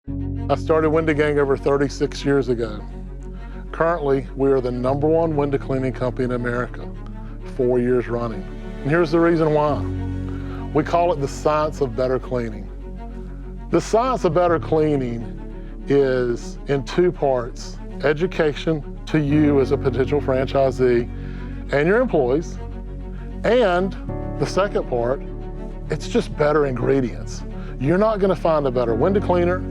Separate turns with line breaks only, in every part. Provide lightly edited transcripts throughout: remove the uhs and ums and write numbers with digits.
I started Window Gang over 36 years ago. Currently, we are the #1 window cleaning company in America, 4 years running. And here's the reason why. We call it the science of better cleaning. The science of better cleaning is in 2 parts: education to you as a potential franchisee and your employees, and the second part, it's just better ingredients. You're not gonna find a better window cleaner,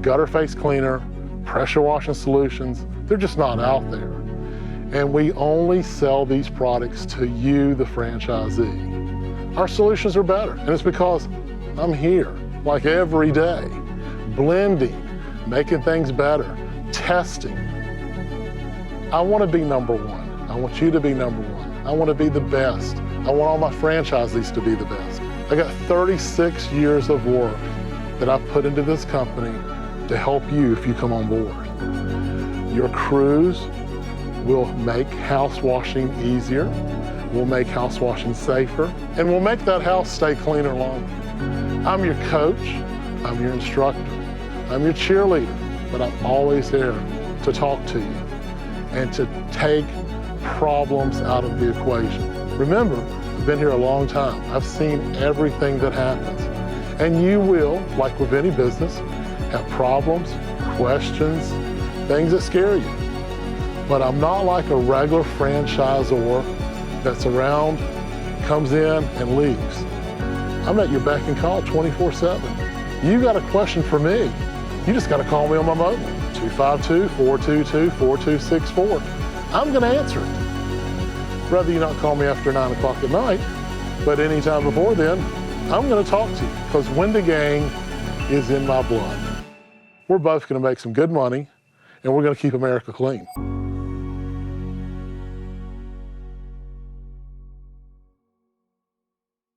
gutter face cleaner, pressure washing solutions. They're just not out there. And we only sell these products to you, the franchisee. Our solutions are better, and it's because I'm here, like every day, blending, making things better, testing. I wanna be #1. I want you to be #1. I wanna be the best. I want all my franchisees to be the best. I got 36 years of work that I've put into this company to help you if you come on board. Your crews will make house washing easier, we'll make house washing safer, and we'll make that house stay cleaner longer. I'm your coach, I'm your instructor, I'm your cheerleader, but I'm always there to talk to you and to take problems out of the equation. Remember, I've been here a long time. I've seen everything that happens. And you will, like with any business, have problems, questions, things that scare you. But I'm not like a regular franchisor that's around, comes in and leaves. I'm at your beck and call 24/7. You got a question for me, you just gotta call me on my mobile, 252-422-4264. I'm gonna answer it. Rather you not call me after 9 o'clock at night, but anytime before then, I'm gonna talk to you, because Window Gang is in my blood. We're both gonna make some good money, and we're gonna keep America clean.